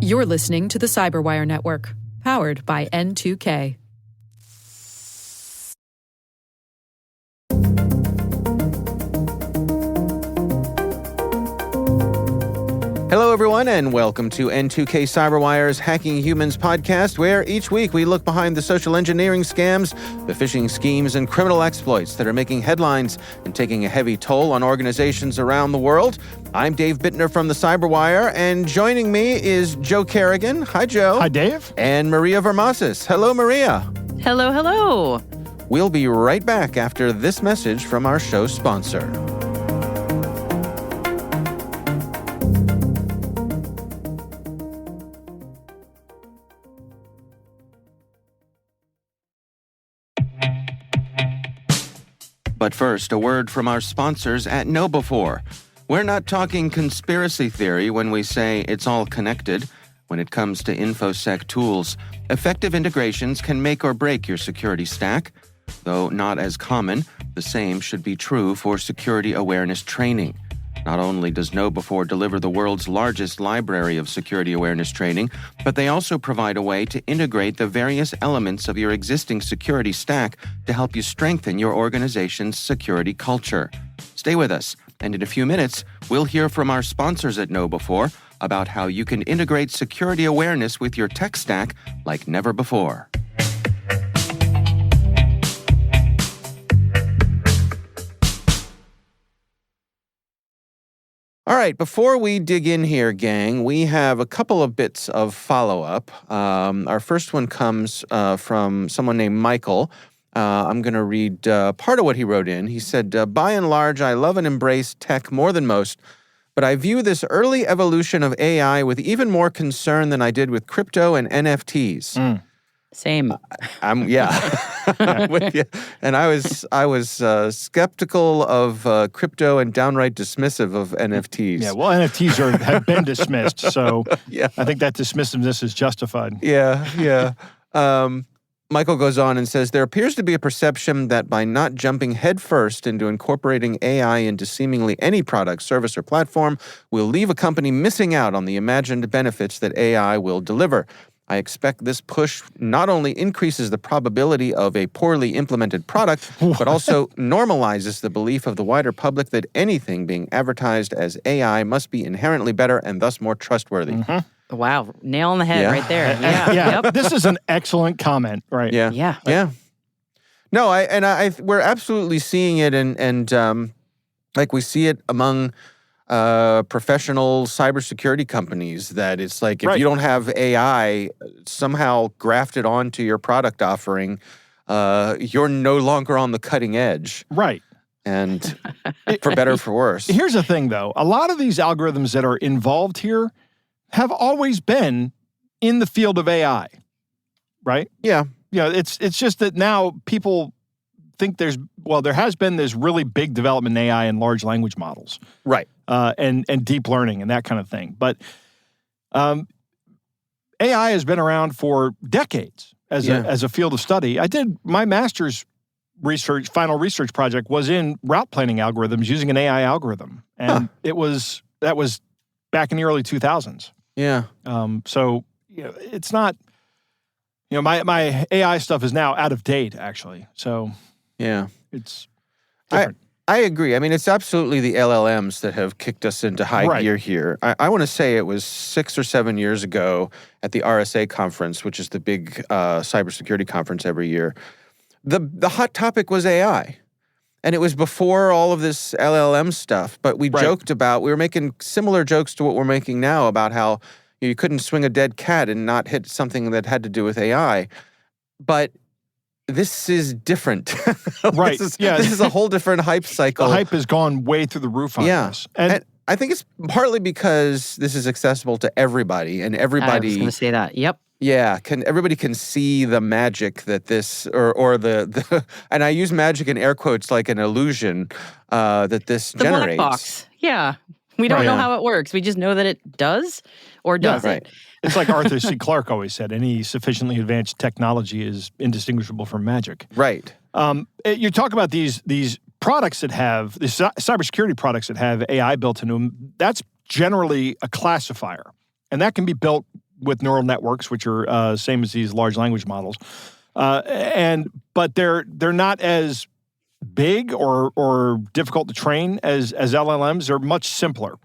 You're listening to the Cyberwire Network, powered by N2K. Hello, everyone, and welcome to N2K Cyberwire's Hacking Humans podcast, where each week we look behind the social engineering scams, the phishing schemes, and criminal exploits that are making headlines and taking a heavy toll on organizations around the world. I'm Dave Bittner from the Cyberwire, and joining me is Joe Kerrigan. Hi, Joe. Hi, Dave. And Maria Varmazis. Hello, Maria. Hello, hello. We'll be right back after this message from our show sponsor. But first, a word from our sponsors at KnowBefore. We're not talking conspiracy theory when we say it's all connected. When it comes to InfoSec tools, effective integrations can make or break your security stack. Though not as common, the same should be true for security awareness training. Not only does KnowBefore deliver the world's largest library of security awareness training, but they also provide a way to integrate the various elements of your existing security stack to help you strengthen your organization's security culture. Stay with us, and in a few minutes, we'll hear from our sponsors at KnowBefore about how you can integrate security awareness with your tech stack like never before. All right, before we dig in here, gang, we have a couple of bits of follow-up. Our first one comes from someone named Michael. I'm going to read part of what he wrote in. He said, by and large, I love and embrace tech more than most, but I view this early evolution of AI with even more concern than I did with crypto and NFTs. Same. I'm with you. And I was skeptical of crypto and downright dismissive of NFTs. Yeah, well, NFTs have been dismissed, so yeah. I think that dismissiveness is justified. Yeah. Michael goes on and says, there appears to be a perception that by not jumping headfirst into incorporating AI into seemingly any product, service, or platform, we'll leave a company missing out on the imagined benefits that AI will deliver. I expect this push not only increases the probability of a poorly implemented product, but also normalizes the belief of the wider public that anything being advertised as AI must be inherently better and thus more trustworthy. Mm-hmm. Wow, nail on the head right there. Yeah. Yep. This is an excellent comment, right? Yeah. No, we're absolutely seeing it, and like we see it among professional cybersecurity companies, that it's like if you don't have AI somehow grafted onto your product offering, you're no longer on the cutting edge. Right. And for better or for worse. Here's the thing, though. A lot of these algorithms that are involved here have always been in the field of AI, right? Yeah. It's just that now people think there has been this really big development in AI and large language models. Right. And deep learning and that kind of thing. But AI has been around for decades as a field of study. I did my master's final research project was in route planning algorithms using an AI algorithm. And that was back in the early 2000s. Yeah. So it's not, my AI stuff is now out of date, actually. So yeah, it's different. I agree. I mean, it's absolutely the LLMs that have kicked us into high gear here. I want to say it was 6 or 7 years ago at the RSA conference, which is the big cybersecurity conference every year. The hot topic was AI. And it was before all of this LLM stuff. But we were making similar jokes to what we're making now about how you couldn't swing a dead cat and not hit something that had to do with AI. But this is different. Right. This is a whole different hype cycle. The hype has gone way through the roof on this. And I think it's partly because this is accessible to everybody, and everybody... I was going to say that. Yep. Yeah, everybody can see the magic that this, or the and I use magic in air quotes like an illusion that this generates. The black box. Yeah. We don't know how it works. We just know that it does or doesn't. Right. It's like Arthur C. Clarke always said, any sufficiently advanced technology is indistinguishable from magic. Right. You talk about these products that have, these cybersecurity products that have AI built into them. That's generally a classifier. And that can be built with neural networks, which are same as these large language models. But they're not as big or difficult to train as LLMs. They're much simpler.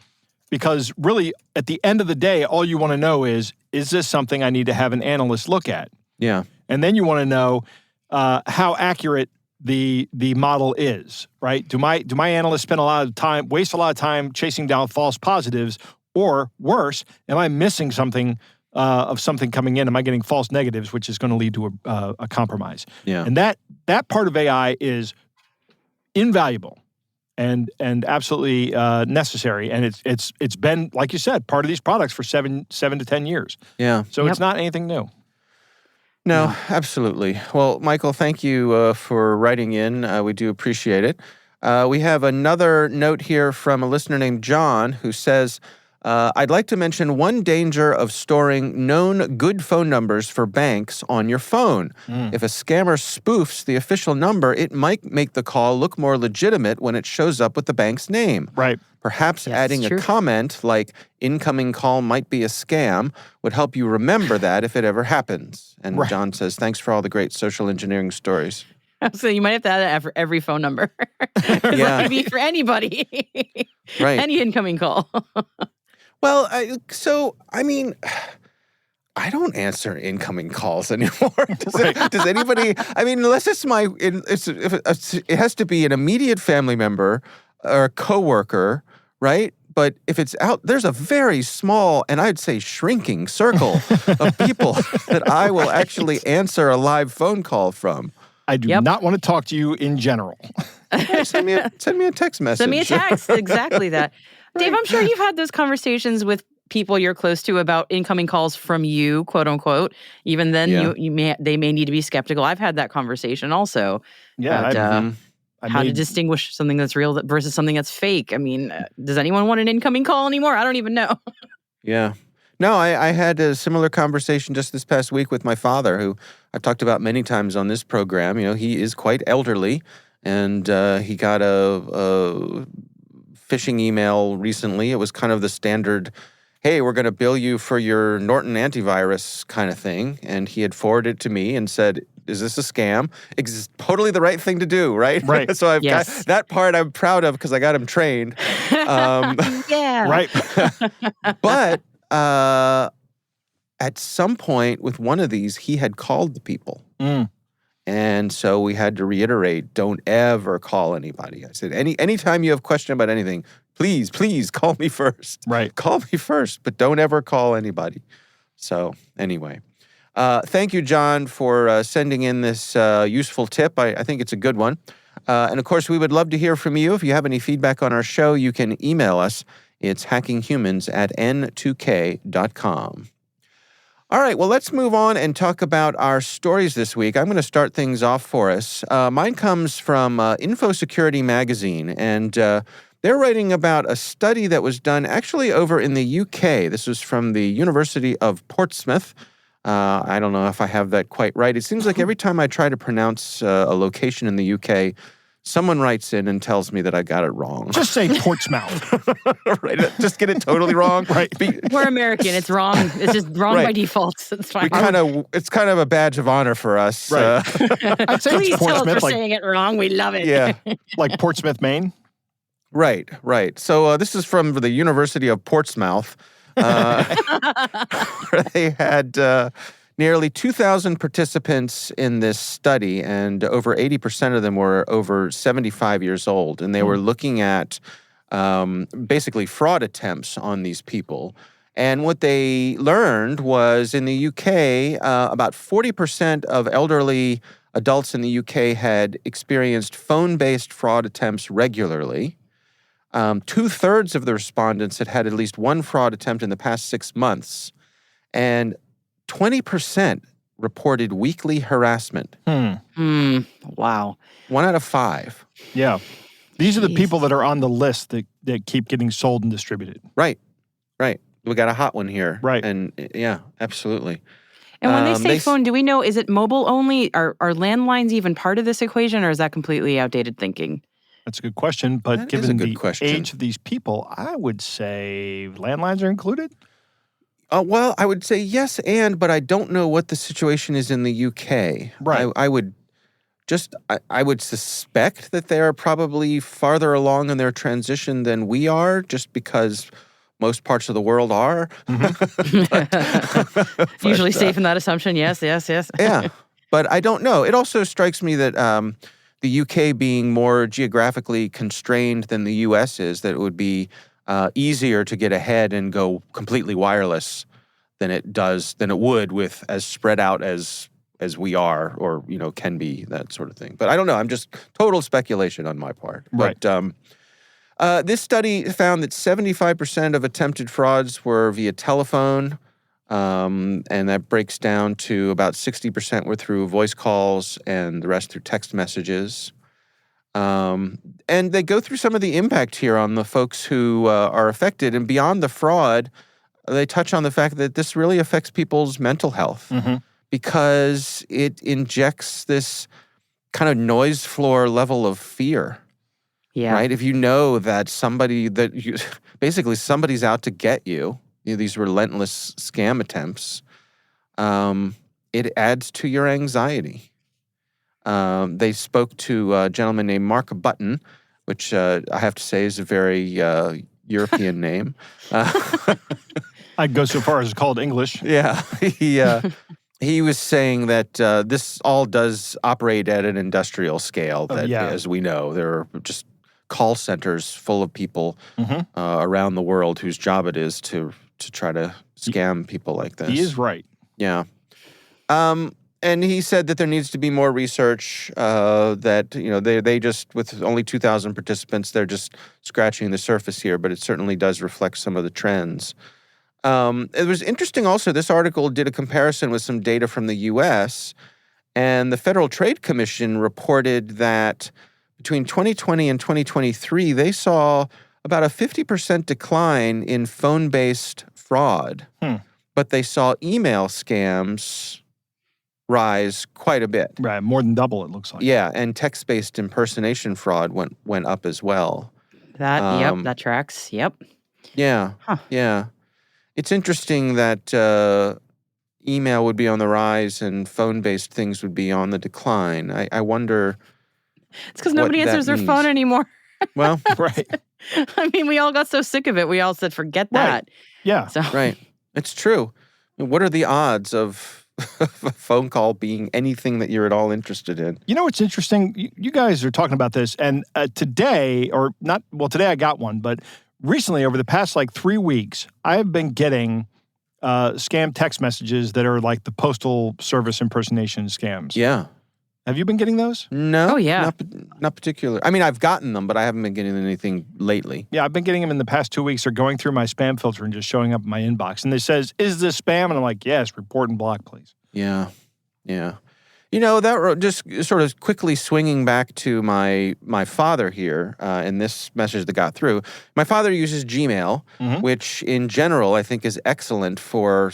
Because really, at the end of the day, all you want to know is this something I need to have an analyst look at? Yeah. And then you want to know how accurate the model is, right? Do my analysts waste a lot of time chasing down false positives, or worse, am I missing something of something coming in? Am I getting false negatives, which is going to lead to a compromise? Yeah. And that part of AI is invaluable and absolutely necessary. And it's been, like you said, part of these products for 7 to 10 years. Yeah. So It's not anything new. No, absolutely. Well, Michael, thank you for writing in. We do appreciate it. We have another note here from a listener named John who says, I'd like to mention one danger of storing known good phone numbers for banks on your phone. If a scammer spoofs the official number, it might make the call look more legitimate when it shows up with the bank's name. Right. Perhaps Yes, adding a true. comment like incoming call might be a scam would help you remember that if it ever happens. And Right. John says, thanks for all the great social engineering stories. So you might have to add that for every phone number. 'Cause Yeah. that could be for anybody. Right. Any incoming call. Well, I don't answer incoming calls anymore. Does anybody? I mean, unless it has to be an immediate family member or a coworker, right? But if it's out, there's a very small and I'd say shrinking circle of people that I will actually answer a live phone call from. I do not want to talk to you in general. Send me a text message. Send me a text. Exactly that. Dave, I'm sure you've had those conversations with people you're close to about incoming calls from you, quote unquote. Even then, they may need to be skeptical. I've had that conversation also. Yeah. About, how to distinguish something that's real versus something that's fake. I mean, does anyone want an incoming call anymore? I don't even know. Yeah. No, I had a similar conversation just this past week with my father, who I've talked about many times on this program. You know, he is quite elderly, and he got a phishing email recently. It was kind of the standard, hey, we're going to bill you for your Norton antivirus kind of thing. And he had forwarded it to me and said, is this a scam? It's totally the right thing to do, right? Right. So I've got that part I'm proud of because I got him trained. Yeah. Right. But at some point with one of these, he had called the people. And so we had to reiterate, don't ever call anybody. I said, anytime you have a question about anything, please call me first. Right. Call me first, but don't ever call anybody. So anyway, thank you, John, for sending in this useful tip. I think it's a good one. And of course, we would love to hear from you. If you have any feedback on our show, you can email us. It's hackinghumans@n2k.com. All right, well, let's move on and talk about our stories this week. I'm going to start things off for us. Mine comes from InfoSecurity Magazine, and they're writing about a study that was done actually over in the UK. This was from the University of Portsmouth. I don't know if I have that quite right. It seems like every time I try to pronounce a location in the UK, someone writes in and tells me that I got it wrong. Just say Portsmouth. Right? Just get it totally wrong. Right. We're American. It's wrong. It's just wrong by default. It's fine. It's kind of a badge of honor for us. Right. I'd say Please it's tell us Portsmouth, we're saying it wrong. We love it. Yeah. like Portsmouth, Maine. Right. So this is from the University of Portsmouth. Where they had nearly 2,000 participants in this study, and over 80% of them were over 75 years old. And they were looking at basically fraud attempts on these people. And what they learned was in the UK, about 40% of elderly adults in the UK had experienced phone-based fraud attempts regularly. 2/3 of the respondents had at least one fraud attempt in the past 6 months. And 20% reported weekly harassment. Wow. 1 out of 5. Yeah. These are the people that are on the list that keep getting sold and distributed. Right. We got a hot one here. Right. And yeah, absolutely. And when they say phone, do we know, is it mobile only? Are landlines even part of this equation, or is that completely outdated thinking? That's a good question. But That is given a good the question. age of these people, I would say landlines are included. Well, I would say yes, but I don't know what the situation is in the UK. Right. I would suspect that they are probably farther along in their transition than we are, just because most parts of the world are. Usually safe in that assumption. Yes. Yeah, but I don't know. It also strikes me that the UK being more geographically constrained than the US is, that it would be easier to get ahead and go completely wireless than it would with as spread out as we are, or can be, that sort of thing. But I don't know. I'm just total speculation on my part. Right. But this study found that 75% of attempted frauds were via telephone, and that breaks down to about 60% were through voice calls and the rest through text messages. And they go through some of the impact here on the folks who are affected. And beyond the fraud, they touch on the fact that this really affects people's mental health because it injects this kind of noise floor level of fear. Yeah. Right? If you know that basically somebody's out to get you, these relentless scam attempts, it adds to your anxiety. They spoke to a gentleman named Mark Button, which I have to say is a very European name. I'd go so far as it's called English. Yeah. He was saying that this all does operate at an industrial scale, that, as we know, there are just call centers full of people around the world whose job it is to try to scam people like this. He is right. Yeah. And he said that there needs to be more research, that, they just, with only 2,000 participants, they're just scratching the surface here, but it certainly does reflect some of the trends. It was interesting also, this article did a comparison with some data from the U.S., and the Federal Trade Commission reported that between 2020 and 2023, they saw about a 50% decline in phone-based fraud, but they saw email scams rise quite a bit. Right, more than double, it looks like. Yeah, and text-based impersonation fraud went up as well. That tracks. Yep. Yeah, yeah. It's interesting that email would be on the rise and phone-based things would be on the decline. I wonder. It's because nobody answers their phone anymore. Well, right. I mean, we all got so sick of it. We all said, forget that. Right. Yeah. So. Right. It's true. What are the odds of a phone call being anything that you're at all interested in? What's interesting? You guys are talking about this, and today I got one, but recently, over the past 3 weeks, I have been getting scam text messages that are like the postal service impersonation scams. Yeah. Have you been getting those? No. Oh, yeah. Not particular. I mean, I've gotten them, but I haven't been getting anything lately. Yeah, I've been getting them in the past 2 weeks. They're going through my spam filter and just showing up in my inbox. And it says, is this spam? And I'm like, yes, report and block, please. Yeah. Yeah. That just sort of quickly swinging back to my father here in this message that got through. My father uses Gmail, which in general I think is excellent for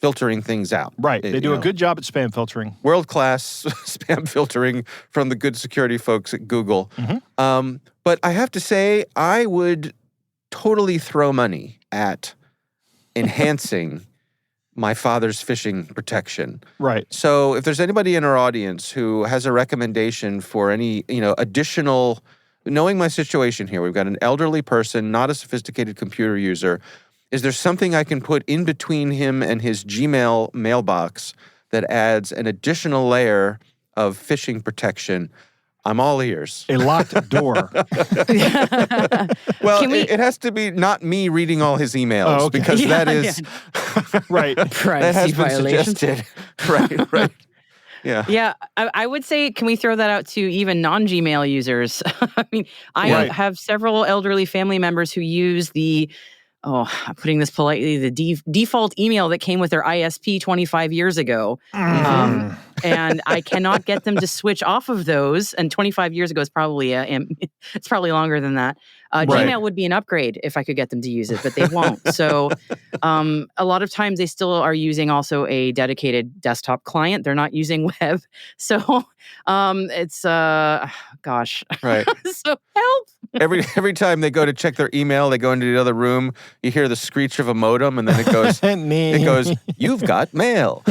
filtering things out. Right. They do a good job at spam filtering. World-class spam filtering from the good security folks at Google. But I have to say, I would totally throw money at enhancing my father's phishing protection. Right. So if there's anybody in our audience who has a recommendation for any, additional, knowing my situation here, we've got an elderly person, not a sophisticated computer user. Is there something I can put in between him and his Gmail mailbox that adds an additional layer of phishing protection? I'm all ears. A locked door. Well, it has to be not me reading all his emails, because that is right. That has been suggested. Right. Yeah. Yeah, I would say, can we throw that out to even non-Gmail users? I mean, I have several elderly family members who use I'm putting this politely, the default email that came with their ISP 25 years ago. and I cannot get them to switch off of those. And 25 years ago is probably it's probably longer than that. Gmail would be an upgrade if I could get them to use it, but they won't. So a lot of times they still are using also a dedicated desktop client. They're not using web. So it's gosh. Right. So help. Every time they go to check their email, they go into the other room, you hear the screech of a modem, and then it goes, "You've got mail."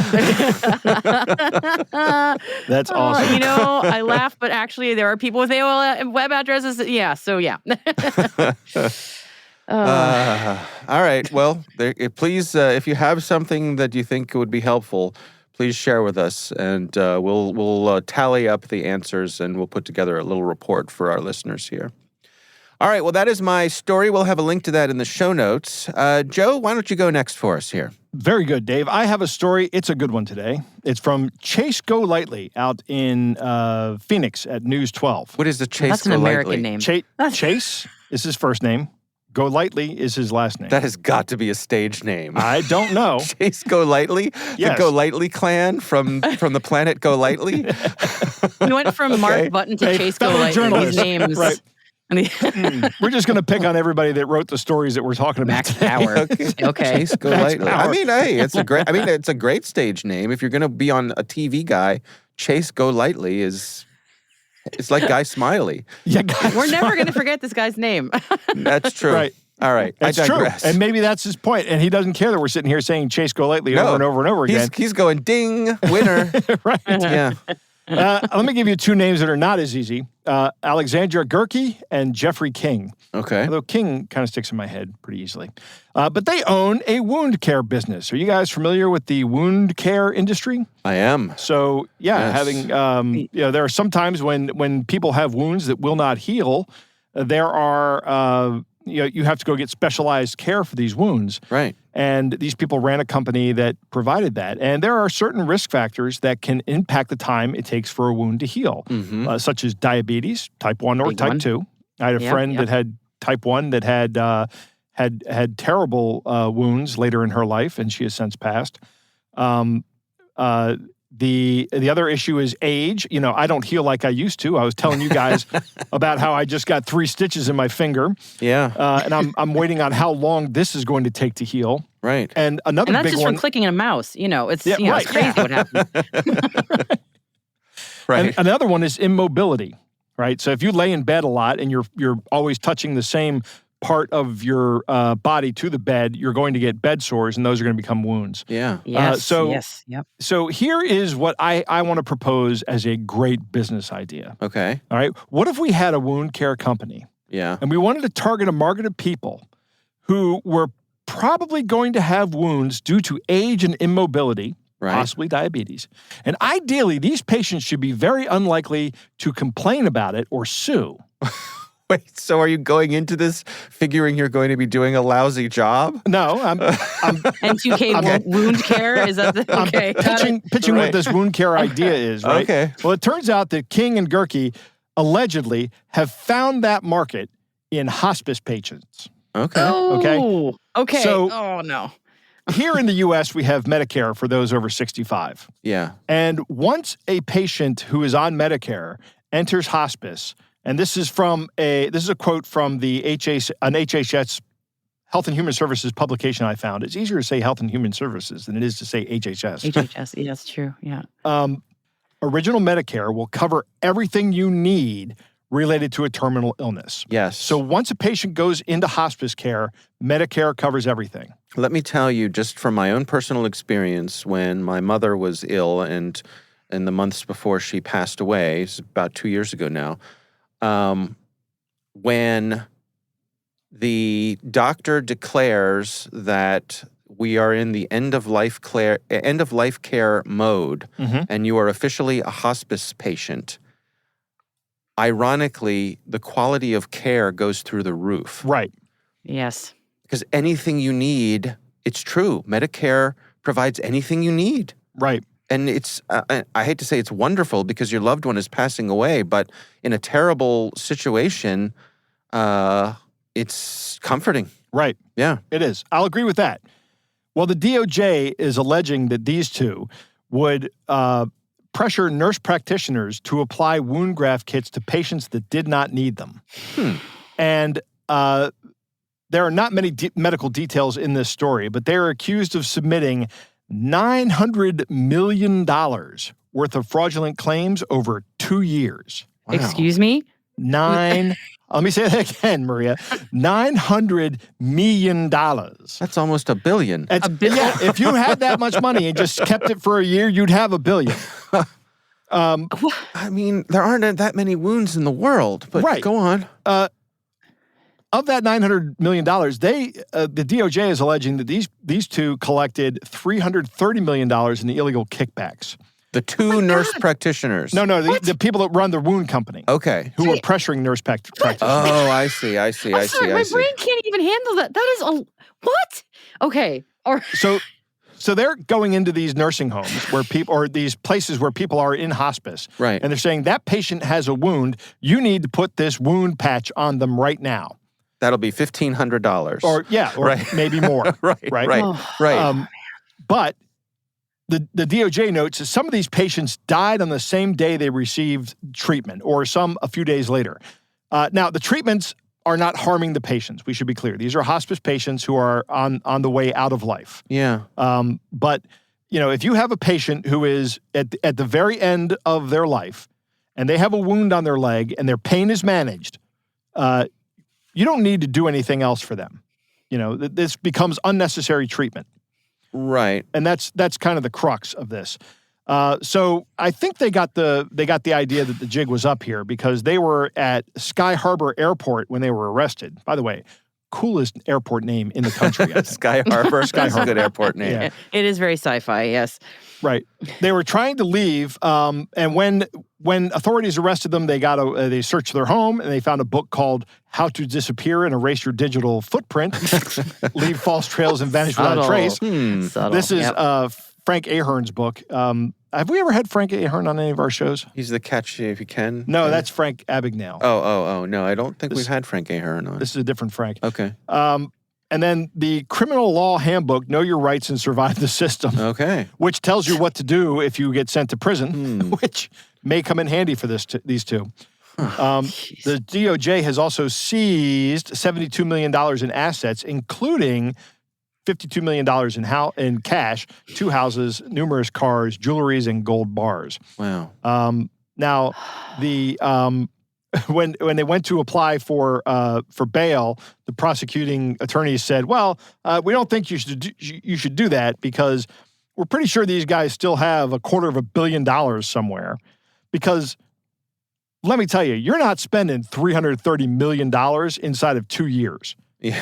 That's awesome. I laugh, but actually there are people with AOL web addresses. Yeah, so yeah. All right. Well, please, if you have something that you think would be helpful, please share with us, and we'll tally up the answers, and we'll put together a little report for our listeners here. All right. Well, that is my story. We'll have a link to that in the show notes. Joe, why don't you go next for us here? Very good, Dave. I have a story. It's a good one today. It's from Chase Golightly out in Phoenix at News 12. What is the Chase That's an Golightly? American name. Chase is his first name. Golightly is his last name. That has got to be a stage name. I don't know. Chase Golightly? Yes. The Golightly clan from the planet Golightly? We went from Mark Button to Chase fellow Golightly. journalist. These names. Right. We're just going to pick on everybody that wrote the stories that we're talking about Max today. Power. Okay. Chase Golightly. I mean, hey, it's a great stage name. If you're going to be on a TV guy, Chase Golightly it's like Guy Smiley. Yeah, We're never going to forget this guy's name. That's true. Right. All right. That's I digress. true. And maybe that's his point. And he doesn't care that we're sitting here saying Chase Golightly over and over and over again. He's going, ding, winner. Right. Yeah. Let me give you two names that are not as easy. Alexandra Gehrke and Jeffrey King. Okay. Although King kind of sticks in my head pretty easily. But they own a wound care business. Are you guys familiar with the wound care industry? I am. So, having, there are some times when people have wounds that will not heal, there are, you have to go get specialized care for these wounds. Right. And these people ran a company that provided that. And there are certain risk factors that can impact the time it takes for a wound to heal, such as diabetes, type 1 or type 2. I had a friend that had type 1 that had terrible wounds later in her life, and she has since passed. The other issue is age. I don't heal like I used to. I was telling you guys about how I just got 3 stitches in my finger. Yeah. And I'm waiting on how long this is going to take to heal. Right. And another And that's big just one. from clicking a mouse. It's crazy what happens. Right. And another one is immobility. Right. So if you lay in bed a lot and you're always touching the same part of your body to the bed, you're going to get bed sores, and those are going to become wounds. Yeah. Yes. Yes. Yep. So here is what I want to propose as a great business idea. Okay. All right. What if we had a wound care company? Yeah. And we wanted to target a market of people who were probably going to have wounds due to age and immobility, possibly diabetes. And ideally, these patients should be very unlikely to complain about it or sue. Wait, so are you going into this figuring you're going to be doing a lousy job? No, I'm N2K wound care, is that the okay? pitching what this wound care idea is, right? Okay. Well, it turns out that King and Gehrke allegedly have found that market in hospice patients. Okay. Oh, okay. So, oh, no. Here in the U.S., we have Medicare for those over 65. Yeah. And once a patient who is on Medicare enters hospice, and this is a quote from an HHS Health and Human Services publication I found. It's easier to say Health and Human Services than it is to say HHS. HHS, yeah, that's true, yeah. Original Medicare will cover everything you need related to a terminal illness. Yes. So once a patient goes into hospice care, Medicare covers everything. Let me tell you, just from my own personal experience, when my mother was ill and in the months before she passed away, it's about 2 years ago now, when the doctor declares that we are in the end of life care mode, and you are officially a hospice patient, ironically, the quality of care goes through the roof. Right. Yes. Because anything you need, it's true. Medicare provides anything you need. Right. And it's, I hate to say it's wonderful because your loved one is passing away, but in a terrible situation, it's comforting. Right. Yeah. It is. I'll agree with that. Well, the DOJ is alleging that these two would pressure nurse practitioners to apply wound graft kits to patients that did not need them. And there are not many medical details in this story, but they are accused of submitting $900 million worth of fraudulent claims over 2 years. Wow. Excuse me? Let me say that again, Maria. $900 million. That's almost $1 billion. $1 billion? Yeah, if you had that much money and just kept it for a year, you'd have $1 billion. I mean, there aren't that many wounds in the world, but right. Go on. Of that $900 million, the DOJ is alleging that these two collected $330 million in the illegal kickbacks. The two nurse practitioners. No, the people that run the wound company. Okay. Who are pressuring nurse practitioners. Oh, I see. My brain can't even handle that. That is what? Okay. So they're going into these nursing homes where people, or these places where people are in hospice. Right. And they're saying that patient has a wound. You need to put this wound patch on them right now. That'll be $1,500. Or right. maybe more. Right. But the DOJ notes that some of these patients died on the same day they received treatment, or some a few days later. Now, the treatments are not harming the patients. We should be clear. These are hospice patients who are on the way out of life. Yeah. But, if you have a patient who is at the very end of their life and they have a wound on their leg and their pain is managed, you don't need to do anything else for them. This becomes unnecessary treatment. Right. And that's kind of the crux of this. So I think they got the idea that the jig was up here because they were at Sky Harbor Airport when they were arrested. By the way, coolest airport name in the country, I think. Sky Harbor. That's a good airport name. Yeah. It is very sci-fi, yes. Right. They were trying to leave, and when authorities arrested them, they searched their home and they found a book called "How to Disappear and Erase Your Digital Footprint: Leave False Trails and Vanish Without a Trace." Subtle. This is Frank Ahern's book. Have we ever had Frank Ahern on any of our shows? He's the catch if you can. No, that's Frank Abagnale. Oh, no, I don't think we've had Frank Ahern on. This is a different Frank. Okay. And then the Criminal Law Handbook, Know Your Rights and Survive the System. Okay. Which tells you what to do if you get sent to prison, which may come in handy for these two. The DOJ has also seized $72 million in assets, including $52 million in cash, 2 houses, numerous cars, jewelries, and gold bars. Wow. Now, when they went to apply for bail, the prosecuting attorneys said, "Well, we don't think you should do that because we're pretty sure these guys still have $250 million somewhere." Because let me tell you, you're not spending $330 million inside of 2 years. Yeah,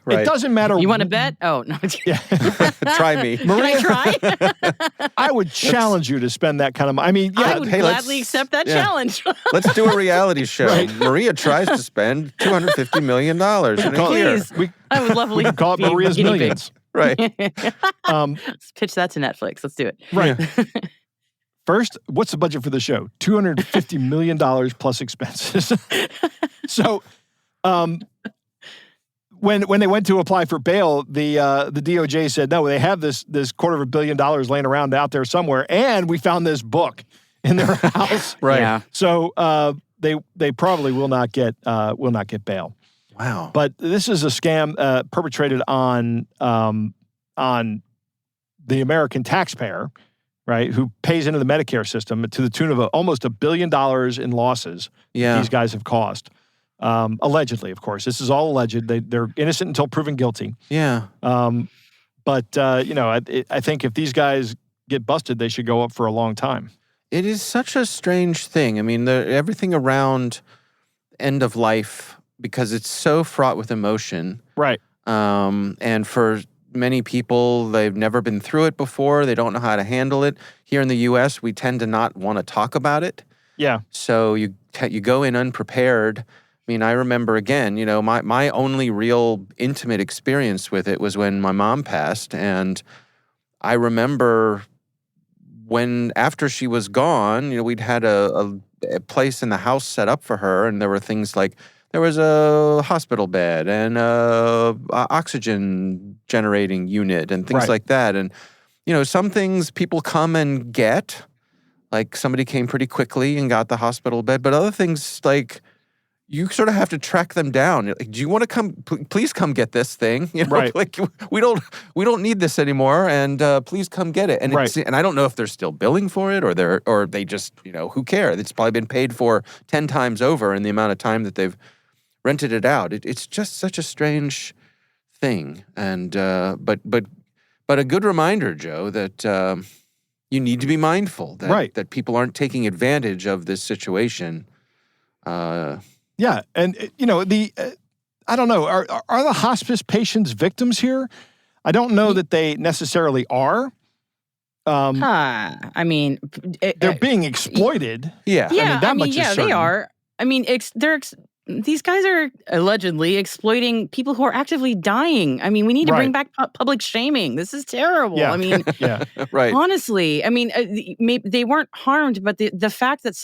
right. It doesn't matter. You want to bet? Oh, no. Yeah. Try me. Maria, Can I try? I would challenge you to spend that kind of money. I mean, yeah. I would gladly accept that challenge. Let's do a reality show. Right. Maria tries to spend $250 million in a year. I would lovely we call it Maria's Millions. Right. Let's pitch that to Netflix. Let's do it. Right. Yeah. First, what's the budget for the show? $250 million plus expenses. So, when they went to apply for bail, the DOJ said, no, they have this $250 million laying around out there somewhere, and we found this book in their house. Right. Yeah. So they probably will not get bail. Wow. But this is a scam perpetrated on the American taxpayer, right, who pays into the Medicare system to the tune of almost $1 billion in losses these guys have caused. Allegedly, of course. This is all alleged. They're innocent until proven guilty. Yeah. But I think if these guys get busted, they should go up for a long time. It is such a strange thing. I mean, everything around end of life, because it's so fraught with emotion. Right. And for many people, they've never been through it before. They don't know how to handle it. Here in the U.S., we tend to not want to talk about it. Yeah. So you go in unprepared. I mean, I remember again, my only real intimate experience with it was when my mom passed. And I remember after she was gone, we'd had a place in the house set up for her. And there were things like, there was a hospital bed and a oxygen generating unit and things like that. And, some things people come and get. Like somebody came pretty quickly and got the hospital bed, but other things like you sort of have to track them down. Like, do you want to come? Please come get this thing. Right. Like we don't need this anymore, and please come get it. And right. and I don't know if they're still billing for it or they just who cares? It's probably been paid for 10 times over in the amount of time that they've rented it out. It's just such a strange thing, and but a good reminder, Joe, that you need to be mindful that people aren't taking advantage of this situation. Yeah, and I don't know. Are the hospice patients victims here? I don't know that they necessarily are. I mean, they're being exploited. Yeah, that much is certain. They are. I mean, these guys are allegedly exploiting people who are actively dying. I mean, we need to bring back public shaming. This is terrible. Yeah. I mean, right. Honestly, I mean, they weren't harmed, but the fact that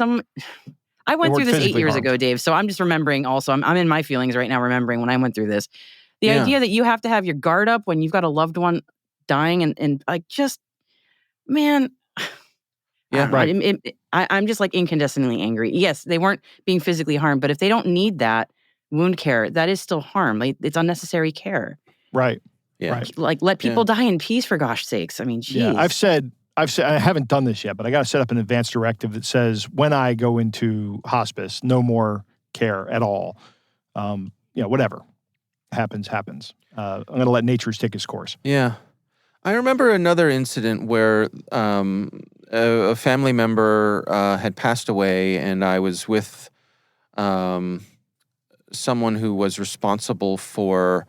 I went through this 8 years ago, Dave. So I'm just remembering also, I'm in my feelings right now, remembering when I went through this. The idea that you have to have your guard up when you've got a loved one dying and like just, man. Yeah, right. I'm just like incandescently angry. Yes, they weren't being physically harmed, but if they don't need that wound care, that is still harm. Like, it's unnecessary care. Right. Yeah. Right. Like, let people die in peace, for gosh sakes. I mean, geez. Yeah, I've said I haven't done this yet, but I got to set up an advance directive that says when I go into hospice, no more care at all. Whatever happens. I'm going to let nature take its course. Yeah. I remember another incident where a family member had passed away, and I was with someone who was responsible for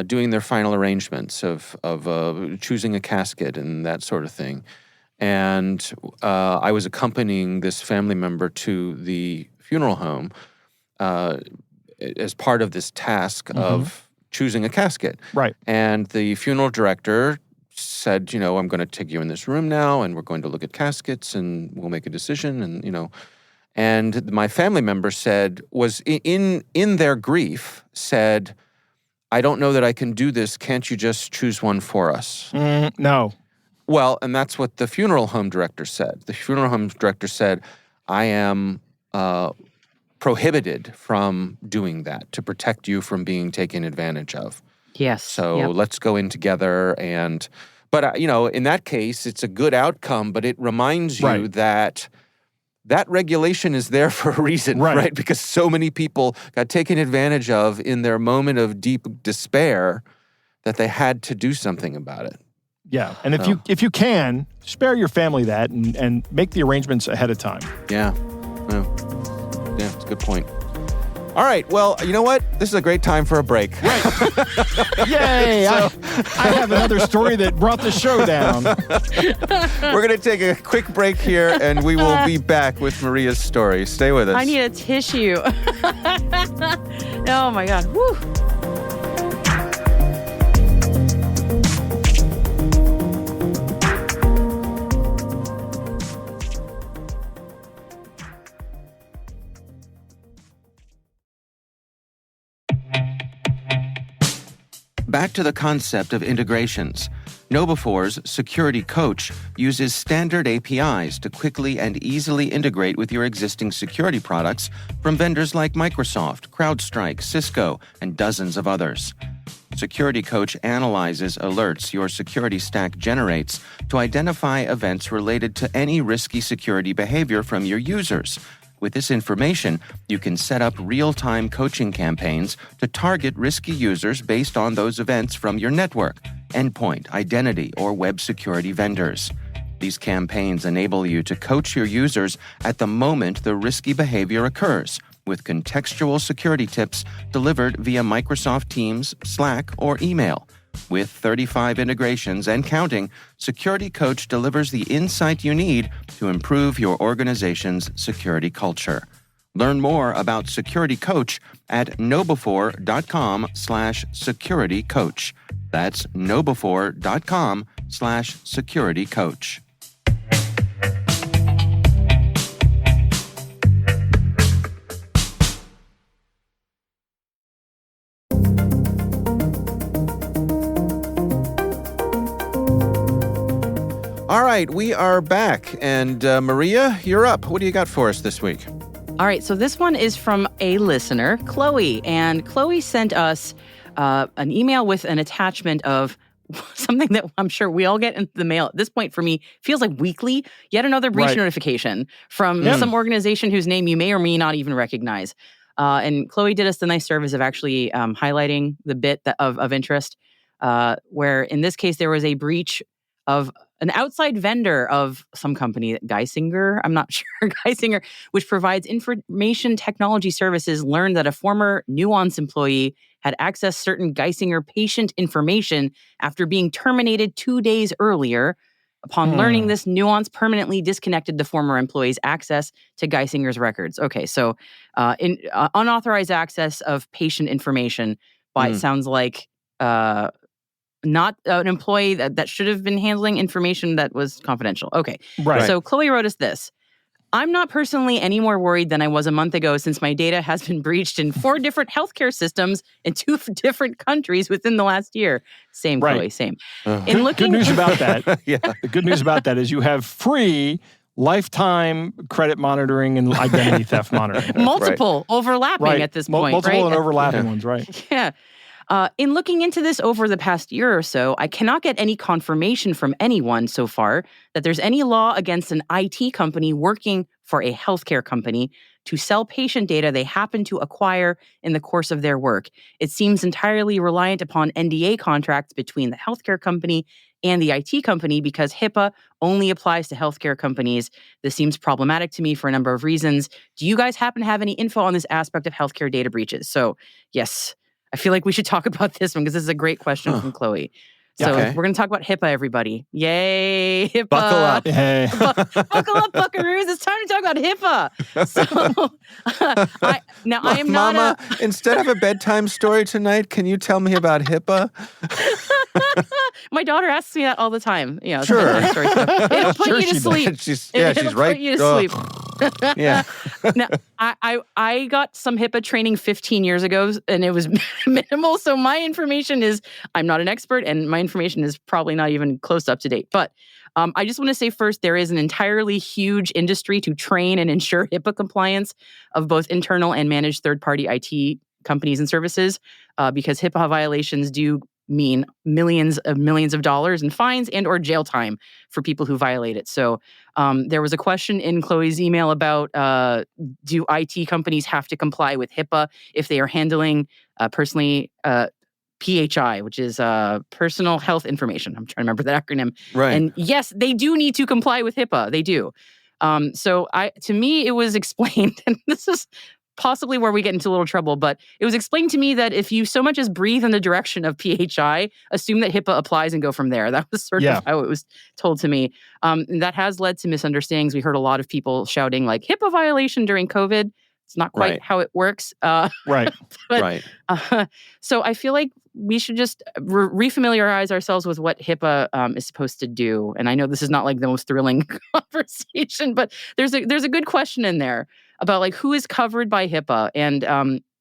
doing their final arrangements of choosing a casket and that sort of thing. And I was accompanying this family member to the funeral home as part of this task of choosing a casket. Right. And the funeral director said, I'm going to take you in this room now, and we're going to look at caskets, and we'll make a decision, and And my family member was in their grief, said, I don't know that I can do this. Can't you just choose one for us? No. Well, and that's what the funeral home director said. The funeral home director said, I am prohibited from doing that to protect you from being taken advantage of. Yes. So let's go in together. But in that case, it's a good outcome, but it reminds you that regulation is there for a reason, right? Because so many people got taken advantage of in their moment of deep despair that they had to do something about it. Yeah, and if you can, spare your family that and make the arrangements ahead of time. Yeah, it's a good point. All right, well, you know what? This is a great time for a break. Right. Yay! I have another story that brought the show down. We're going to take a quick break here, and we will be back with Maria's story. Stay with us. I need a tissue. Oh, my God. Woo. Back to the concept of integrations. KnowBe4's Security Coach uses standard APIs to quickly and easily integrate with your existing security products from vendors like Microsoft, CrowdStrike, Cisco, and dozens of others. Security Coach analyzes alerts your security stack generates to identify events related to any risky security behavior from your users. With this information, you can set up real-time coaching campaigns to target risky users based on those events from your network, endpoint, identity, or web security vendors. These campaigns enable you to coach your users at the moment the risky behavior occurs, with contextual security tips delivered via Microsoft Teams, Slack, or email. With 35 integrations and counting, Security Coach delivers the insight you need to improve your organization's security culture. Learn more about Security Coach at knowbe4.com/securitycoach. That's knowbe4.com/securitycoach. All right, we are back. And Maria, you're up. What do you got for us this week? All right, so this one is from a listener, Chloe. And Chloe sent us an email with an attachment of something that I'm sure we all get in the mail at this point. For me, feels like weekly. Yet another breach notification from some organization whose name you may or may not even recognize. And Chloe did us the nice service of actually highlighting the bit of interest, where in this case there was a breach of an outside vendor of some company, Geisinger, I'm not sure, Geisinger, which provides information technology services, learned that a former Nuance employee had accessed certain Geisinger patient information after being terminated 2 days earlier. Upon learning this, Nuance permanently disconnected the former employee's access to Geisinger's records. Okay, so unauthorized access of patient information by, it sounds like, not an employee that should have been handling information that was confidential. Okay. Right. So Chloe wrote us this. I'm not personally any more worried than I was a month ago since my data has been breached in 4 different healthcare systems in 2 different countries within the last year. Same, Chloe, same. Good news about that. The good news about that is you have free lifetime credit monitoring and identity theft monitoring. Multiple overlapping at this point, Multiple right? and overlapping ones, right. Yeah. In looking into this over the past year or so, I cannot get any confirmation from anyone so far that there's any law against an IT company working for a healthcare company to sell patient data they happen to acquire in the course of their work. It seems entirely reliant upon NDA contracts between the healthcare company and the IT company because HIPAA only applies to healthcare companies. This seems problematic to me for a number of reasons. Do you guys happen to have any info on this aspect of healthcare data breaches? So, yes. I feel like we should talk about this one because this is a great question from Chloe. So we're going to talk about HIPAA, everybody. Yay, HIPAA. Buckle up. Hey. Buckle up, buckaroos. It's time to talk about HIPAA. So, I am not Mama, instead of a bedtime story tonight, can you tell me about HIPAA? My daughter asks me that all the time. You know, sure. bedtime story stuff. It'll put you to sleep. She's It'll right. Put you to sleep. Yeah. Now, I got some HIPAA training 15 years ago, and it was minimal. So my information is, I'm not an expert, and my information is probably not even close up to date. But I just want to say first, there is an entirely huge industry to train and ensure HIPAA compliance of both internal and managed third-party IT companies and services, because HIPAA violations do mean millions of dollars in fines and or jail time for people who violate it. So there was a question in Chloe's email about do IT companies have to comply with HIPAA if they are handling personally PHI, which is personal health information. I'm trying to remember that acronym. Right. And yes, they do need to comply with HIPAA. They do. So to me, it was explained, and this is possibly where we get into a little trouble, but it was explained to me that if you so much as breathe in the direction of PHI, assume that HIPAA applies and go from there. That was sort of how it was told to me. And that has led to misunderstandings. We heard a lot of people shouting like HIPAA violation during COVID. It's not quite how it works. Right. So I feel like we should just refamiliarize ourselves with what HIPAA is supposed to do. And I know this is not like the most thrilling conversation, but there's a good question in there about like who is covered by HIPAA. And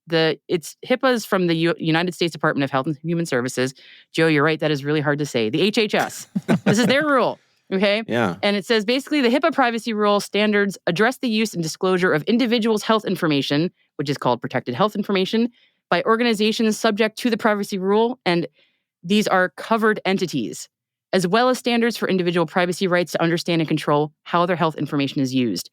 HIPAA is from the United States Department of Health and Human Services. Joe, you're right. That is really hard to say. The HHS. This is their rule. Okay? Yeah. And it says basically the HIPAA privacy rule standards address the use and disclosure of individuals' health information, which is called protected health information, by organizations subject to the privacy rule. And these are covered entities, as well as standards for individual privacy rights to understand and control how their health information is used.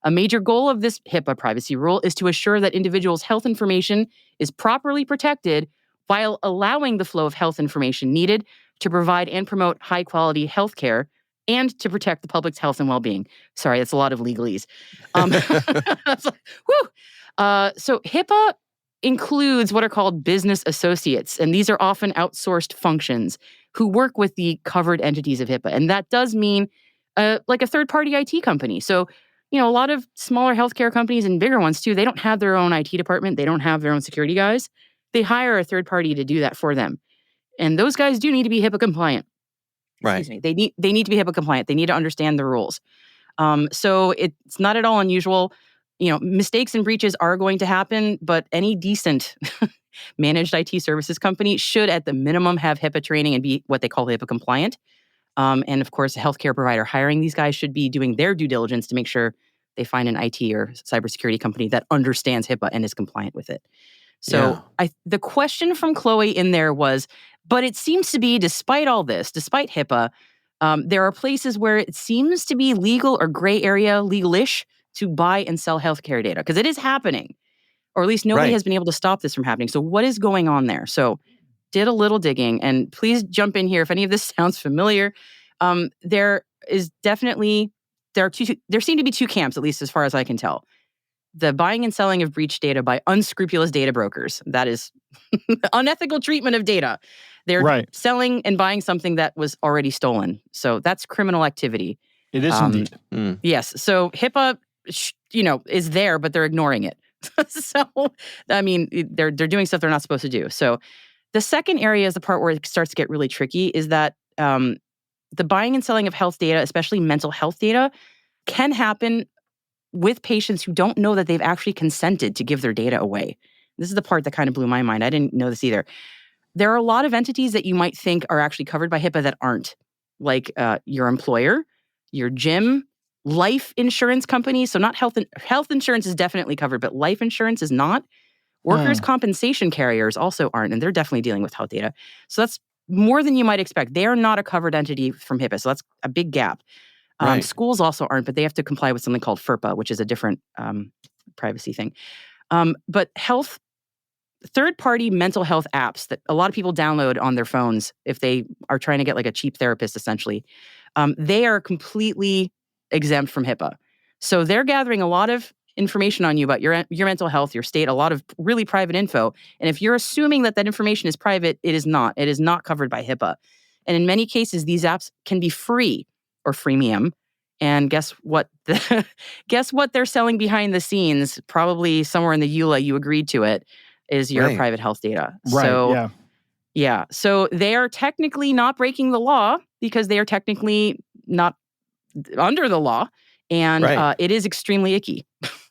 A major goal of this HIPAA privacy rule is to assure that individuals' health information is properly protected while allowing the flow of health information needed to provide and promote high-quality health care and to protect the public's health and well-being. Sorry, that's a lot of legalese. So HIPAA includes what are called business associates, and these are often outsourced functions who work with the covered entities of HIPAA. And that does mean like a third-party IT company. So, you know, a lot of smaller healthcare companies and bigger ones too, they don't have their own IT department. They don't have their own security guys. They hire a third party to do that for them. And those guys do need to be HIPAA compliant. Right. Excuse me. They need to be HIPAA compliant. They need to understand the rules. So it's not at all unusual. You know, mistakes and breaches are going to happen, but any decent managed IT services company should at the minimum have HIPAA training and be what they call HIPAA compliant. And of course, a healthcare provider hiring these guys should be doing their due diligence to make sure they find an IT or cybersecurity company that understands HIPAA and is compliant with it. So the question from Chloe in there was, but it seems to be, despite all this, despite HIPAA, there are places where it seems to be legal or gray area, legal-ish, to buy and sell healthcare data, because it is happening, or at least nobody has been able to stop this from happening. So what is going on there? So did a little digging, and please jump in here if any of this sounds familiar. There is definitely, there seem to be two camps, at least as far as I can tell. The buying and selling of breach data by unscrupulous data brokers. That is unethical treatment of data. They're selling and buying something that was already stolen. So that's criminal activity. It is indeed. Yes. So HIPAA, is there, but they're ignoring it. So, I mean, they're doing stuff they're not supposed to do. So the second area is the part where it starts to get really tricky, is that the buying and selling of health data, especially mental health data, can happen with patients who don't know that they've actually consented to give their data away. This is the part that kind of blew my mind. I didn't know this either. There are a lot of entities that you might think are actually covered by HIPAA that aren't, like your employer, your gym, life insurance companies. So not health insurance is definitely covered, but life insurance is not. Workers' compensation carriers also aren't, and they're definitely dealing with health data. So that's more than you might expect. They are not a covered entity from HIPAA, so that's a big gap. Schools also aren't, but they have to comply with something called FERPA, which is a different privacy thing. But third-party mental health apps that a lot of people download on their phones if they are trying to get like a cheap therapist, essentially, they are completely exempt from HIPAA. So they're gathering a lot of information on you about your mental health, your state, a lot of really private info. And if you're assuming that information is private, it is not. It is not covered by HIPAA. And in many cases, these apps can be free or freemium. And guess what? Guess what they're selling behind the scenes, probably somewhere in the EULA, you agreed to it, is your private health data. Yeah. So they are technically not breaking the law because they are technically not under the law. And it is extremely icky,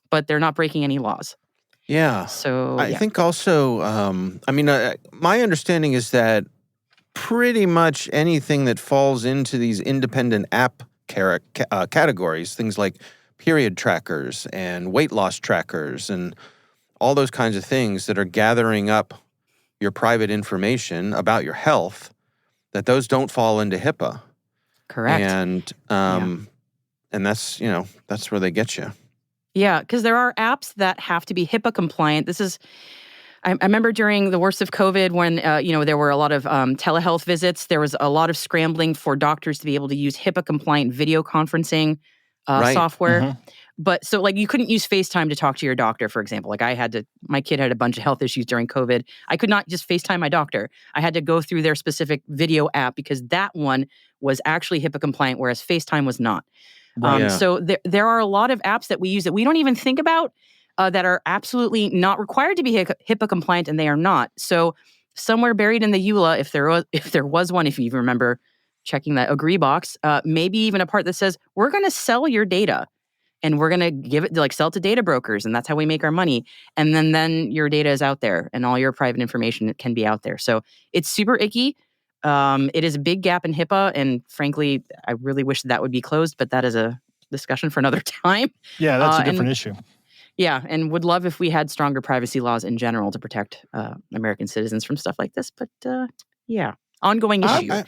but they're not breaking any laws. Yeah. So I think also, my understanding is that pretty much anything that falls into these independent app categories, things like period trackers and weight loss trackers and all those kinds of things that are gathering up your private information about your health, that those don't fall into HIPAA. Correct. And that's, that's where they get you. Yeah, because there are apps that have to be HIPAA compliant. This is, I remember during the worst of COVID when, there were a lot of telehealth visits, there was a lot of scrambling for doctors to be able to use HIPAA compliant video conferencing software. Mm-hmm. But so you couldn't use FaceTime to talk to your doctor, for example. My kid had a bunch of health issues during COVID. I could not just FaceTime my doctor. I had to go through their specific video app because that one was actually HIPAA compliant, whereas FaceTime was not. So there are a lot of apps that we use that we don't even think about that are absolutely not required to be HIPAA compliant, and they are not. So somewhere buried in the EULA, if there was one, if you even remember checking that agree box, maybe even a part that says, we're going to sell your data and we're going to give it sell it to data brokers, and that's how we make our money. And then your data is out there and all your private information can be out there. So it's super icky. It is a big gap in HIPAA, and frankly, I really wish that would be closed, but that is a discussion for another time. Yeah, that's a different issue. Yeah, and would love if we had stronger privacy laws in general to protect American citizens from stuff like this. But ongoing issue.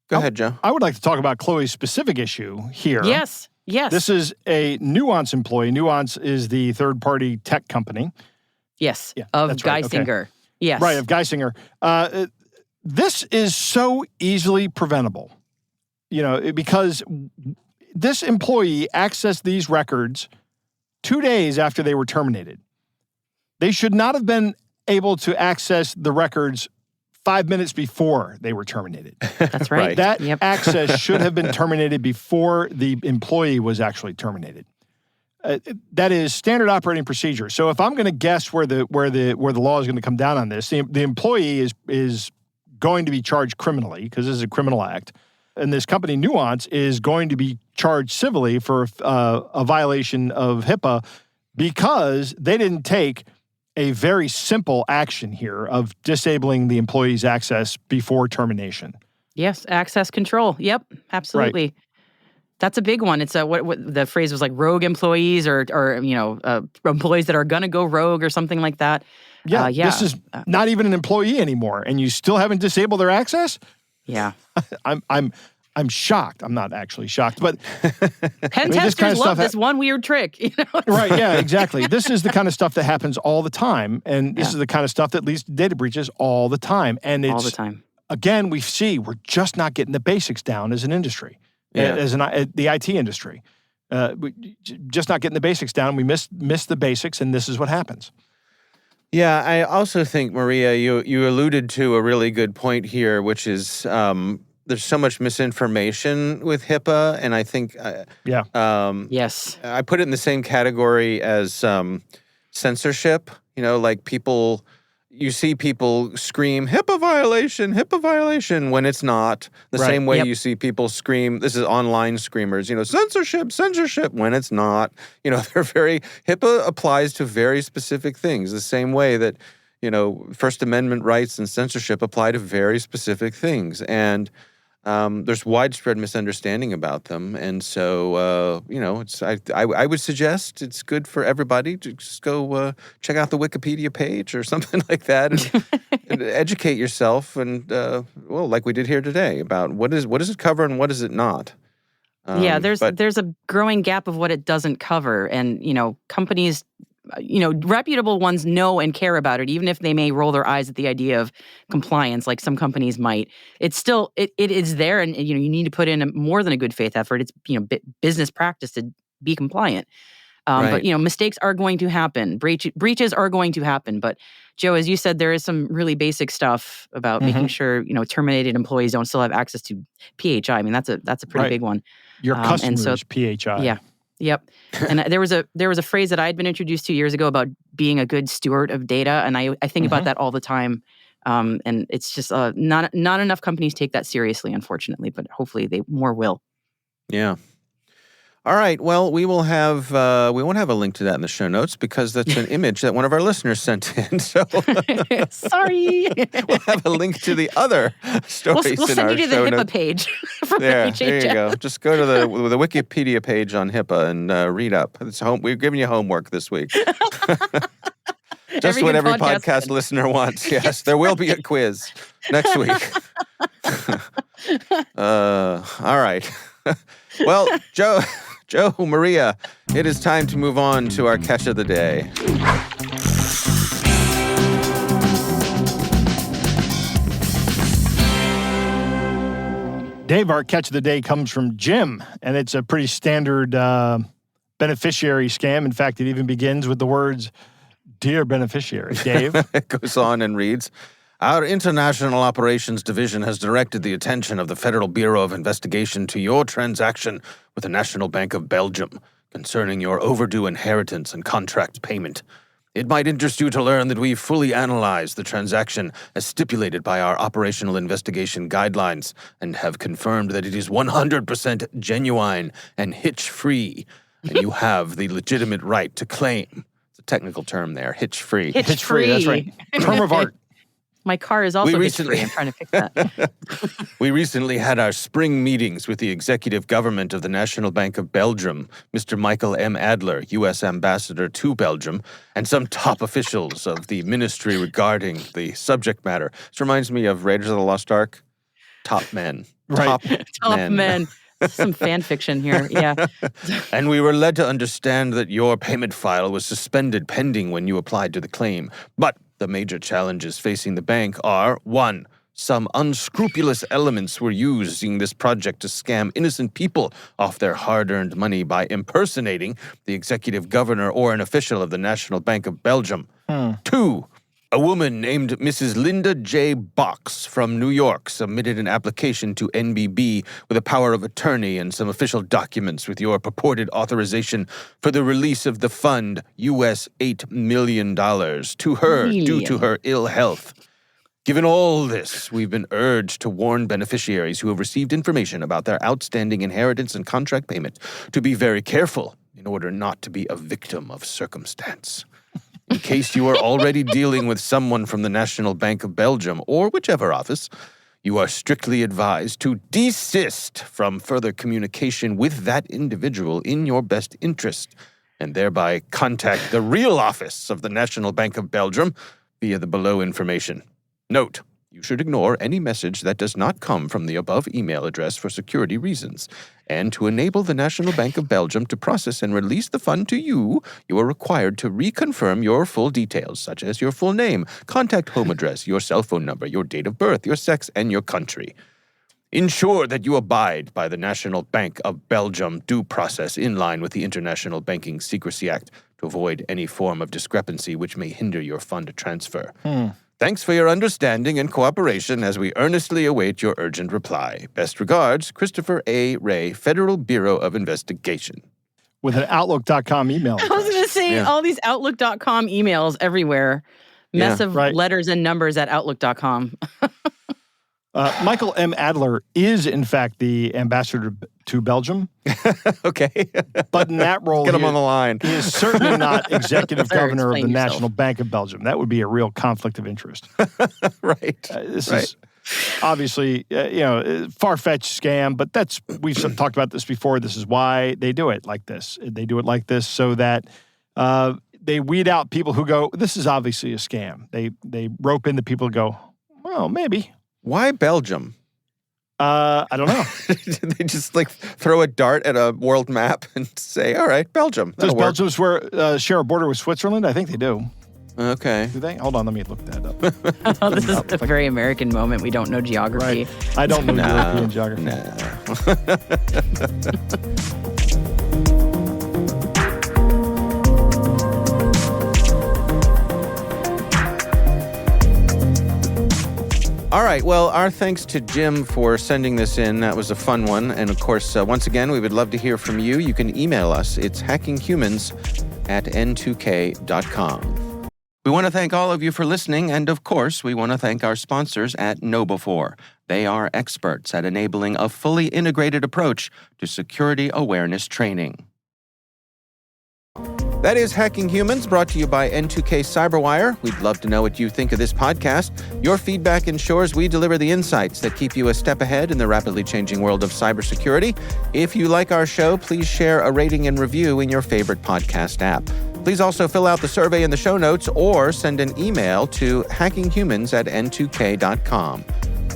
Go ahead, Joe. I would like to talk about Chloe's specific issue here. Yes. This is a Nuance employee. Nuance is the third-party tech company. Yes, of Geisinger. Okay. Yes. Right, of Geisinger. This is so easily preventable, because this employee accessed these records 2 days after they were terminated. They should not have been able to access the records 5 minutes before they were terminated. That's right. That access should have been terminated before the employee was actually terminated. That is standard operating procedure. So if I'm going to guess where the law is going to come down on this, the employee is going to be charged criminally because this is a criminal act, and this company Nuance is going to be charged civilly for a violation of HIPAA because they didn't take a very simple action here of disabling the employee's access before termination. Yes, access control. Yep, absolutely. Right. That's a big one. It's what the phrase was like rogue employees or employees that are going to go rogue or something like that. Yeah, this is not even an employee anymore, and you still haven't disabled their access? Yeah. I'm shocked. I'm not actually shocked, but pen testers love this one weird trick. Right, yeah, exactly. This is the kind of stuff that happens all the time, and this is the kind of stuff that leads to data breaches all the time. And it's, all the time. Again, we're just not getting the basics down as an industry, as the IT industry. Just not getting the basics down. We miss the basics, and this is what happens. Yeah, I also think, Maria, you alluded to a really good point here, which is there's so much misinformation with HIPAA, and I think yes, I put it in the same category as censorship. Like you see people scream "HIPAA violation" when it's not. The same way you see people scream. This is online screamers. Censorship when it's not. They're HIPAA applies to very specific things. The same way that First Amendment rights and censorship apply to very specific things, and there's widespread misunderstanding about them, and so I would suggest it's good for everybody to just go check out the Wikipedia page or something like that, and educate yourself, and like we did here today, about what does it cover and what does it not. There's a growing gap of what it doesn't cover, and companies. Reputable ones know and care about it, even if they may roll their eyes at the idea of compliance, like some companies might. It's still, it is there, and you need to put in more than a good faith effort. It's business practice to be compliant. But mistakes are going to happen. Breaches are going to happen. But Joe, as you said, there is some really basic stuff about making sure terminated employees don't still have access to PHI. I mean, that's a pretty big one. Your customers' PHI. Yeah. Yep. And there was a phrase that I had been introduced to years ago about being a good steward of data, and I think about that all the time. And it's just not enough companies take that seriously, unfortunately, but hopefully more will. Yeah. All right. Well, we won't have a link to that in the show notes because that's an image that one of our listeners sent in. So sorry. We'll have a link to the other stories we'll in our show notes. We'll send you to the HIPAA page from there you go. Just go to the Wikipedia page on HIPAA and read up. We're giving you homework this week. Just what every podcast listener wants. Yes, there will be a quiz next week. All right. Well, Joe, Maria, it is time to move on to our catch of the day. Dave, our catch of the day comes from Jim, and it's a pretty standard beneficiary scam. In fact, it even begins with the words, "Dear beneficiary." Dave? It goes on and reads, "Our International Operations Division has directed the attention of the Federal Bureau of Investigation to your transaction with the National Bank of Belgium concerning your overdue inheritance and contract payment. It might interest you to learn that we've fully analyzed the transaction as stipulated by our operational investigation guidelines and have confirmed that it is 100% genuine and hitch-free, and you have the legitimate right to claim." It's a technical term there, hitch-free. Hitch-free, that's right. Term of art. My car is also hitch-free. I'm trying to fix that. We recently had our spring meetings with the executive government of the National Bank of Belgium, Mr. Michael M. Adler, U.S. Ambassador to Belgium, and some top officials of the ministry regarding the subject matter. This reminds me of Raiders of the Lost Ark. Top men. Right. Top men. Some fan fiction here, yeah. And we were led to understand that your payment file was suspended pending when you applied to the claim. But the major challenges facing the bank are, 1, some unscrupulous elements were using this project to scam innocent people off their hard-earned money by impersonating the executive governor or an official of the National Bank of Belgium. 2, a woman named Mrs. Linda J. Box from New York submitted an application to NBB with a power of attorney and some official documents with your purported authorization for the release of the fund, US $8 million, to her due to her ill health. Given all this, we've been urged to warn beneficiaries who have received information about their outstanding inheritance and contract payment to be very careful in order not to be a victim of circumstance. In case you are already dealing with someone from the National Bank of Belgium or whichever office, You are strictly advised to desist from further communication with that individual in your best interest, and thereby contact the real office of the National Bank of Belgium via the below information. Note, you should ignore any message that does not come from the above email address for security reasons. And to enable the National Bank of Belgium to process and release the fund to you, you are required to reconfirm your full details, such as your full name, contact home address, your cell phone number, your date of birth, your sex, and your country. Ensure that you abide by the National Bank of Belgium due process in line with the International Banking Secrecy Act to avoid any form of discrepancy which may hinder your fund transfer. Thanks for your understanding and cooperation as we earnestly await your urgent reply. Best regards, Christopher A. Ray, Federal Bureau of Investigation. With an Outlook.com email address. I was going to say, all these Outlook.com emails everywhere. Mess of letters and numbers at Outlook.com. Michael M. Adler is, in fact, the ambassador to Belgium. Okay. But in that role, get him on the line. He is certainly not executive governor of the National Bank of Belgium. That would be a real conflict of interest. Right. This is obviously, far-fetched scam, but we've talked about this before. This is why they do it like this. They do it like this so that they weed out people who go, this is obviously a scam. They rope in the people who go, well, maybe. Why Belgium? I don't know. They just throw a dart at a world map and say, all right, Belgium. Does Belgium share a border with Switzerland? I think they do. Okay. Do they? Hold on, let me look that up. This is a very American moment. We don't know geography. Right. I don't know European geography. All right. Well, our thanks to Jim for sending this in. That was a fun one. And of course, once again, we would love to hear from you. You can email us. It's hackinghumans@n2k.com. We want to thank all of you for listening. And of course, we want to thank our sponsors at KnowBe4. They are experts at enabling a fully integrated approach to security awareness training. That is Hacking Humans, brought to you by N2K Cyberwire. We'd love to know what you think of this podcast. Your feedback ensures we deliver the insights that keep you a step ahead in the rapidly changing world of cybersecurity. If you like our show, please share a rating and review in your favorite podcast app. Please also fill out the survey in the show notes or send an email to hackinghumans@n2k.com.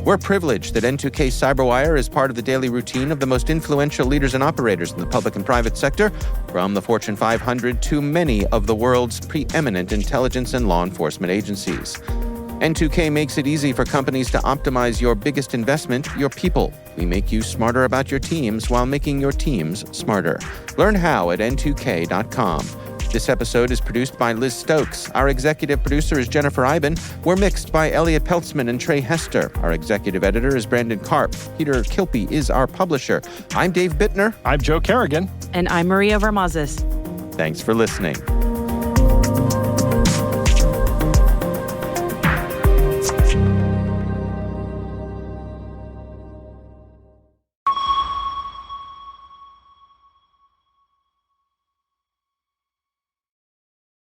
We're privileged that N2K Cyberwire is part of the daily routine of the most influential leaders and operators in the public and private sector, from the Fortune 500 to many of the world's preeminent intelligence and law enforcement agencies. N2K makes it easy for companies to optimize your biggest investment, your people. We make you smarter about your teams while making your teams smarter. Learn how at n2k.com. This episode is produced by Liz Stokes. Our executive producer is Jennifer Iben. We're mixed by Elliot Peltzman and Trey Hester. Our executive editor is Brandon Karp. Peter Kilpie is our publisher. I'm Dave Bittner. I'm Joe Kerrigan. And I'm Maria Varmazis. Thanks for listening.